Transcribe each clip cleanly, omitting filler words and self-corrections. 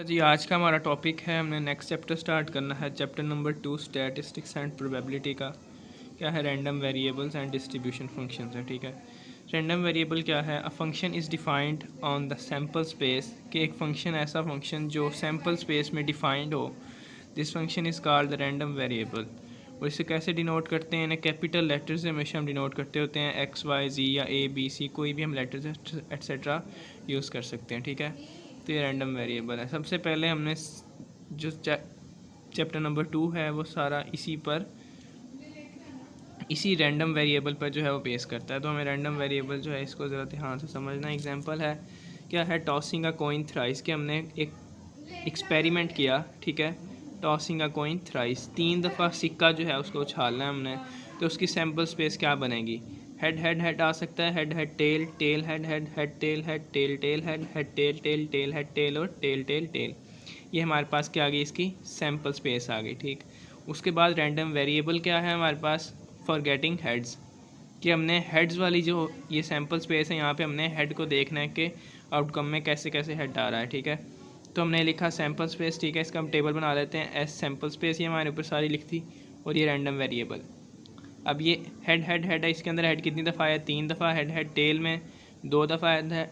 जी आज का हमारा टॉपिक है, हमने नेक्स्ट चैप्टर स्टार्ट करना है। Chapter number 2 statistics and probability का क्या है, random variables and distribution functions है। ठीक है, रैंडम वेरिएबल क्या है? A function is defined on the sample space, कि एक फंक्शन ऐसा फंक्शन जो सैम्पल स्पेस में डिफाइंड हो, this function is called the random variable. और इसे कैसे डिनोट करते हैं? इन्हें कैपिटल लेटर से हमेशा हम डिनोट करते होते हैं, एक्स वाई जी या ए बी सी, कोई भी हम लेटर्स एट्सेट्रा यूज़ कर सकते हैं। ठीक है, तो ये रैंडम वेरिएबल है। सबसे पहले हमने जो चैप्टर नंबर 2 है वो सारा इसी रैंडम वेरिएबल पर जो है वो बेस करता है। तो हमें रैंडम वेरिएबल जो है इसको ज़रा ध्यान से समझना। एग्जांपल है, क्या है, टॉसिंग अ कॉइन थ्राइस, कि हमने एक एक्सपेरिमेंट किया। ठीक है, टॉसिंग अ कॉइन थ्राइस, 3 दफ़ा सिक्का जो है उसको उछालना है हमने, तो उसकी सैम्पल स्पेस क्या बनेगी? हेड हेड हेड आ सकता है, head head tail, tail head head, head tail head, tail tail head, head tail tail, tail head tail और टेल टेल टेल। ये हमारे पास क्या आ गई? इसकी सैम्पल स्पेस आ गई। ठीक, उसके बाद रैंडम वेरिएबल क्या है हमारे पास? फॉर गेटिंग हेड्स, कि हमने हेड्स वाली जो ये सैम्पल स्पेस है यहाँ पे हमने हेड को देखना है कि आउटकम में कैसे कैसे हेड आ रहा है। ठीक है, तो हमने लिखा सैम्पल स्पेस। ठीक है, इसका हम टेबल बना लेते हैं, एस सैम्पल स्पेस, ये हमारे ऊपर सारी लिख थी, और ये रैंडम वेरिएबल। अब ये हेड हेड हेड है, इसके अंदर हेड कितनी दफ़ा है? 3 दफ़ा। हेड हेड टेल में 2 दफ़ा हेड है,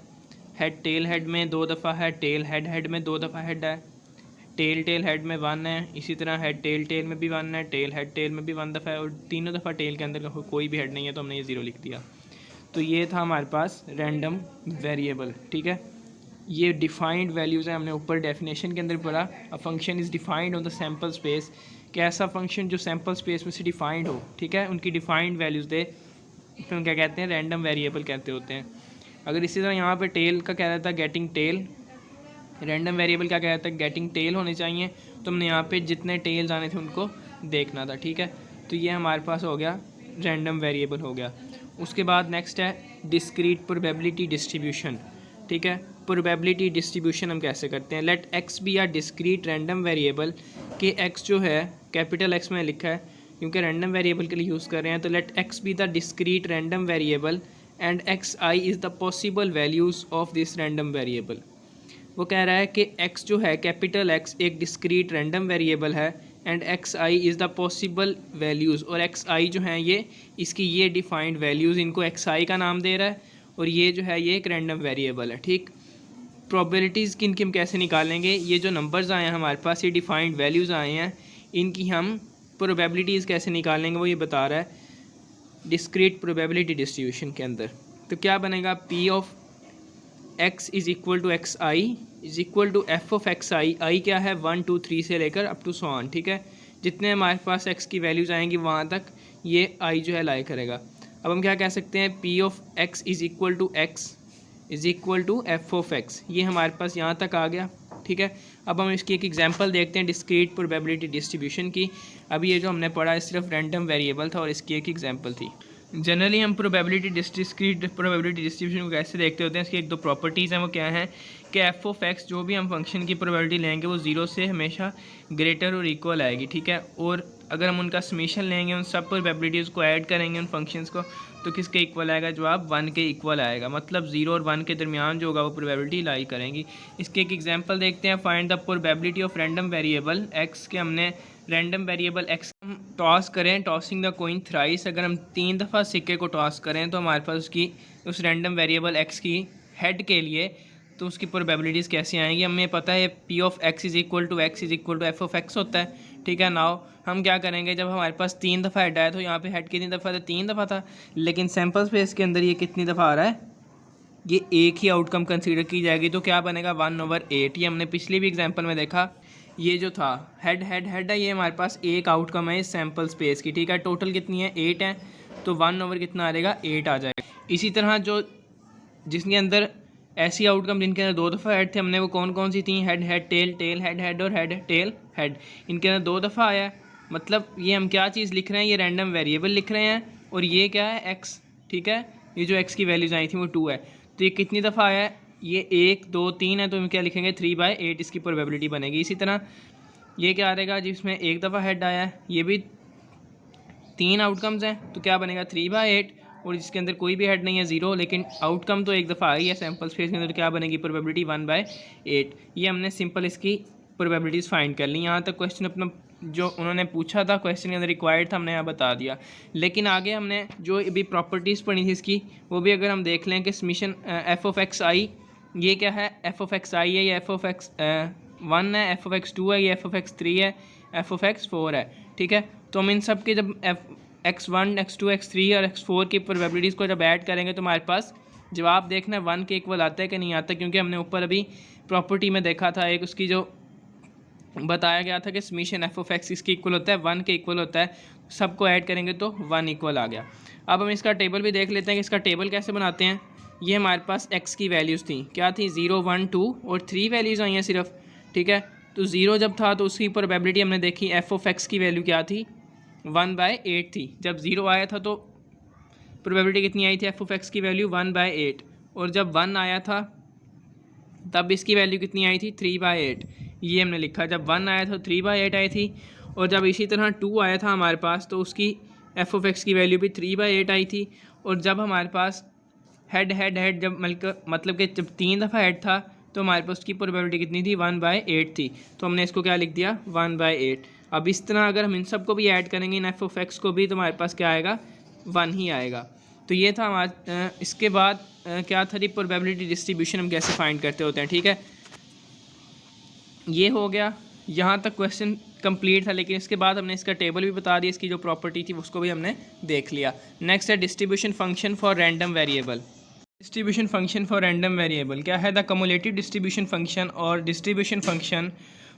हेड टेल हेड में 2 दफ़ा है, टेल हेड हेड में 2 दफ़ा हेड है, टेल टेल हेड में 1 है, इसी तरह हेड टेल टेल में भी 1 है, टेल हेड टेल में भी 1 दफ़ा है, और तीनों दफ़ा टेल के अंदर कोई भी हेड नहीं है, तो हमने ये 0 लिख दिया। तो ये था हमारे पास रैंडम वेरिएबल। ठीक है, ये डिफाइंड वैल्यूज़ हैं, हमने ऊपर डेफिनेशन के अंदर पढ़ा। A function is defined on the sample space, कि ऐसा फंक्शन जो सैम्पल स्पेस में से डिफाइंड हो। ठीक है, उनकी डिफाइंड वैल्यूज़ दे, तो क्या कहते हैं? रैंडम वेरिएबल कहते होते हैं। अगर इसी तरह यहाँ पे टेल का कह रहा था गेटिंग टेल, रैंडम वेरिएबल क्या कहता है? गेटिंग टेल होने चाहिए, तो हमने यहाँ पे जितने टेल्स आने थे उनको देखना था। ठीक है, तो ये हमारे पास हो गया, रैंडम वेरिएबल हो गया। उसके बाद नेक्स्ट है डिस्क्रीट प्रोबेबिलिटी डिस्ट्रीब्यूशन। ठीक है, प्रोबेबिलिटी डिस्ट्रीब्यूशन हम कैसे करते हैं? लेट एक्स बी आ डिस्क्रीट रैंडम वेरिएबल, कि एक्स जो है कैपिटल एक्स में लिखा है क्योंकि रैंडम वेरिएबल के लिए यूज़ कर रहे हैं। तो let X be the discrete random variable and X I is the possible values of this random variable. वो कह रहा है कि x जो है कैपिटल X एक डिस्क्रीट रैंडम वेरिएबल है, and X I is the possible values, और एक्स आई जो हैं ये इसकी ये डिफाइंड वैल्यूज़, इनको एक्स आई का नाम दे रहा है, और ये जो है ये एक रैंडम वेरिएबल है। ठीक, प्रोबेबिलिटीज़ किन की हम कैसे निकालेंगे? ये जो नंबर्स आए हैं हमारे पास, ये डिफाइंड वैल्यूज़ आए हैं, इनकी हम प्रोबेबिलिटीज़ कैसे निकालेंगे वो ये बता रहा है डिस्क्रीट प्रोबेबिलिटी डिस्ट्रीब्यूशन के अंदर। तो क्या बनेगा? P of x is equal to X I is equal to F of X I. I क्या है? 1 2 3 से लेकर अप टू सो ऑन। ठीक है, जितने हमारे पास x की वैल्यूज़ आएंगी वहाँ तक ये आई जो है लाई करेगा। अब हम क्या कह सकते हैं? P of x is equal to X is equal to F of X, ये हमारे पास यहाँ तक आ गया। ठीक है, अब हम इसकी एक एग्जांपल देखते हैं डिस्क्रीट प्रोबेबिलिटी डिस्ट्रीब्यूशन की। अभी ये जो हमने पढ़ा है सिर्फ रैंडम वेरिएबल था और इसकी एक एग्जांपल थी। जनरली हम प्रोबेबिलिटी डिस्क्रीट प्रोबेबिलिटी डिस्ट्रीब्यूशन को कैसे देखते होते हैं? इसकी एक दो प्रॉपर्टीज़ हैं, वो क्या है कि एफ ऑफ एक्स जो भी हम फंक्शन की प्रोबेबिलिटी लेंगे वो 0 से हमेशा ग्रेटर और इक्वल आएगी। ठीक है, और अगर हम उनका समीशन लेंगे, उन सब प्रोबेबिलिटीज़ को ऐड करेंगे उन फंक्शंस को, तो किसके इक्वल आएगा? जवाब 1 के इक्वल आएगा। मतलब 0 और 1 के दरमियान जो होगा वो प्रोबेबिलिटी लाई करेंगी। इसके एक एग्जांपल देखते हैं। Find the probability of random variable x, के हमने रैंडम वेरिएबल एक्स हम टॉस करें, टॉसिंग द कॉइन थ्राइस, अगर हम 3 दफ़ा सिक्के को टॉस करें तो हमारे पास उसकी उस रैंडम वेरिएबल एक्स की हेड के लिए तो उसकी प्रोबेबिलिटीज़ कैसे आएंगी? हमें पता है P of X is equal to F of X होता है। ठीक है, नाउ हम क्या करेंगे? जब हमारे पास 3 दफ़ा हेड आया तो यहाँ पे हेड कितनी दफ़ा था? 3 दफ़ा था, लेकिन सैम्पल स्पेस के अंदर ये कितनी दफ़ा आ रहा है? ये एक ही आउटकम कंसीडर की जाएगी, तो क्या बनेगा? 1/8। ये हमने पिछली भी एग्जांपल में देखा, ये जो था हेड हेड हेड है, ये हमारे पास एक आउटकम है इस सैम्पल स्पेस की। ठीक है, टोटल कितनी है? 8 है, तो 1 कितना आ जाएगा? 8 आ जाएगा। इसी तरह जो जिसके अंदर ऐसी आउटकम जिनके अंदर 2 दफ़ा हेड थे, हमने वो कौन कौन सी थी? Head head tail, tail head head और हेड टेल हेड, इनके अंदर 2 दफ़ा आया है। मतलब ये हम क्या चीज़ लिख रहे हैं? ये रैंडम वेरिएबल लिख रहे हैं, और ये क्या है? एक्स। ठीक है, ये जो एक्स की वैल्यूज़ आई थी वो 2 है, तो ये कितनी दफ़ा आया है? ये 1 2 3 है, तो हम क्या लिखेंगे? 3/8 इसकी प्रोबेबिलिटी बनेगी। इसी तरह ये क्या आएगा? जिसमें 1 दफ़ा हेड आया है, ये भी 3 आउटकम्स हैं, तो क्या बनेगा? 3/8, और जिसके अंदर कोई भी हेड नहीं है 0, लेकिन आउटकम तो एक दफ़ा आई है सैम्पल स्पेस के अंदर, क्या बनेगी प्रोबेबिलिटी 1/8। ये हमने सिंपल इसकी प्रोबेबिलिटीज़ फाइंड कर ली। यहाँ तक क्वेश्चन अपना जो उन्होंने पूछा था क्वेश्चन के अंदर रिक्वायर्ड था हमने यहाँ बता दिया। लेकिन आगे हमने जो अभी प्रॉपर्टीज़ पढ़ी थी इसकी, वो भी अगर हम देख लें कि समीशन एफ ऑफ एक्स आई, ये क्या है, एफ ऑफ एक्स आई है, ये एफ ऑफ एक्स 1 है, एफ ऑफ एक्स 2 है, ये एफ ऑफ एक्स 3 है, एफ ऑफ एक्स 4 है। ठीक है, तो हम इन सब के जब x1 x2 x3 और x4 की प्रोबेबिलिटीज़ को जब ऐड करेंगे तो हमारे पास जवाब देखना है 1 के इक्वल आता है कि नहीं आता, क्योंकि हमने ऊपर अभी प्रॉपर्टी में देखा था एक उसकी जो बताया गया था कि समीशन एफ ऑफ एक्स इसके इक्वल होता है 1 के इक्वल होता है, सबको ऐड करेंगे तो 1 इक्वल आ गया। अब हम इसका टेबल भी देख लेते हैं कि इसका टेबल कैसे बनाते हैं। ये हमारे पास x की वैल्यूज़ थी, क्या थी 0 1 2 और 3 वैल्यूज़ आई हैं सिर्फ। ठीक है, तो 0 जब था तो उसकी प्रोबेबिलिटी हमने देखी, एफ ऑफ एक्स की वैल्यू क्या थी 1/8 थी। जब 0 आया था तो प्रोबेबिलिटी कितनी आई थी, एफ ऑफ एक्स की वैल्यू 1/8, और जब 1 आया था तब इसकी वैल्यू कितनी आई थी 3/8। ये हमने लिखा, जब 1 आया था 3/8 आई थि, और जब इसी तरह 2 आया था हमारे पास तो उसकी एफ ऑफ एक्स की वैल्यू भी 3/8 आई थी। और जब हमारे पास हेड जब मतलब कि जब 3 दफ़ा हेड था तो हमारे पास उसकी प्रोबेबिलिटी कितनी थी 1/8 थी, तो हमने इसको क्या लिख दिया 1/8। अब इस तरह अगर हम इन सब को भी ऐड करेंगे इन एफ ऑफ एक्स को भी, तो हमारे पास क्या आएगा 1 ही आएगा। तो ये था हमारा इसके बाद क्या था जी, प्रोबेबिलिटी डिस्ट्रीब्यूशन हम कैसे फाइंड करते होते हैं। ठीक है, ये हो गया, यहाँ तक क्वेश्चन कंप्लीट था। लेकिन इसके बाद हमने इसका टेबल भी बता दिया, इसकी जो प्रॉपर्टी थी उसको भी हमने देख लिया। नेक्स्ट है distribution function for random variable. Distribution function for random variable क्या है, द कम्युलेटिव डिस्ट्रीब्यूशन फंक्शन और distribution function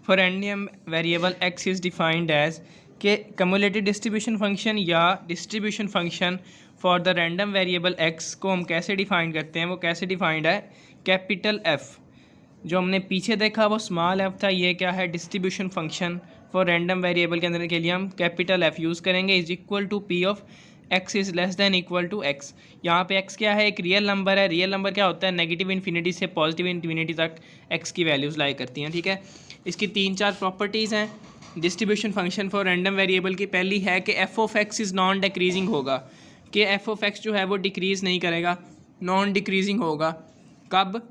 for random variable X is defined as के कम्युलेटिव डिस्ट्रीब्यूशन फंक्शन या distribution function for the random variable X को हम कैसे define करते हैं, वो कैसे डिफाइंड है, कैपिटल एफ। जो हमने पीछे देखा वो स्मॉल एफ था, ये क्या है distribution function for random variable के अंदर के लिए हम कैपिटल एफ यूज़ करेंगे। Is equal to P of X is less than equal to X. यहाँ पे एक्स क्या है, एक रियल नंबर है। रियल नंबर क्या होता है, नेगेटिव इन्फिनिटी से पॉजिटिव इन्फिनिटी तक एक्स की वैल्यूज़ लाई करती हैं। ठीक है, इसकी 3-4 प्रॉपर्टीज़ हैं distribution function for random variable की। पहली है कि F of X is non decreasing होगा, कि एफ ऑफ एक्स जो है वो डिक्रीज़ नहीं करेगा, नॉन डिक्रीजिंग होगा। कब,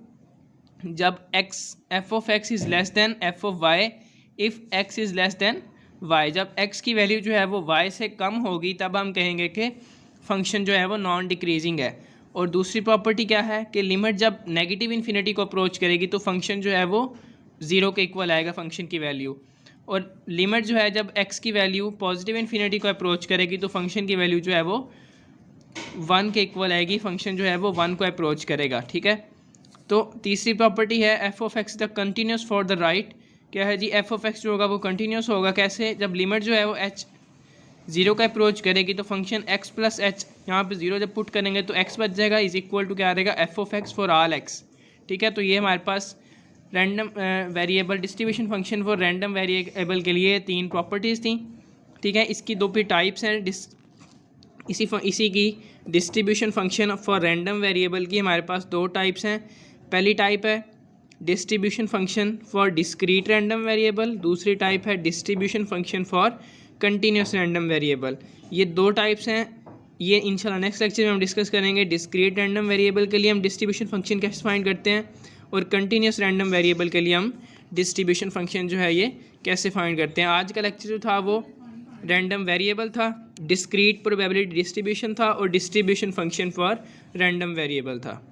जब X F of X is less than F of Y if X is less than Y. जब एक्स की वैल्यू जो है वो वाई से कम होगी तब हम कहेंगे कि फंक्शन जो है वो नॉन डिक्रीजिंग है। और दूसरी प्रॉपर्टी क्या है कि लिमिट जब नेगेटिव इन्फिनिटी को अप्रोच करेगी तो फंक्शन जो है वो 0 के इक्वल आएगा फंक्शन की वैल्यू। और लिमिट जो है जब एक्स की वैल्यू पॉजिटिव इन्फिनिटी को अप्रोच करेगी तो फंक्शन की वैल्यू जो है वो 1 के इक्वल आएगी, फंक्शन जो है वो 1 को अप्रोच करेगा। ठीक है, तो तीसरी प्रॉपर्टी है F of x the continuous for the right. क्या है जी, एफ ऑफ एक्स जो होगा वो कंटिन्यूस होगा। कैसे, जब लिमिट जो है वो एच 0 का अप्रोच करेगी तो फंक्शन एक्स प्लस एच, यहाँ पे 0 जब पुट करेंगे तो एक्स बच जाएगा, इज इक्वल टू क्या आ रहेगा F of X for all X. ठीक है, तो ये हमारे पास random variable distribution function for random variable के लिए 3 प्रॉपर्टीज़ थी। ठीक है, इसकी 2 भी टाइप्स हैं। इसी की distribution function for random variable की हमारे पास 2 टाइप्स हैं। पहली टाइप है distribution function for discrete random variable, दूसरी टाइप है distribution function for continuous random variable. ये 2 टाइप्स हैं, ये इंशाल्लाह नेक्स्ट लेक्चर में हम डिस्कस करेंगे। डिस्क्रीट रैंडम वेरिएबल के लिए हम डिस्ट्रीब्यूशन फंक्शन कैसे फाइंड करते हैं और कंटिन्यूस रैंडम वेरिएबल के लिए हम डिस्ट्रीब्यूशन फंक्शन जो है ये कैसे फाइंड करते हैं। आज का लेक्चर जो था वो रैंडम वेरिएबल था, डिस्क्रीट प्रोबेबिलिटी डिस्ट्रीब्यूशन था और distribution function for random variable था।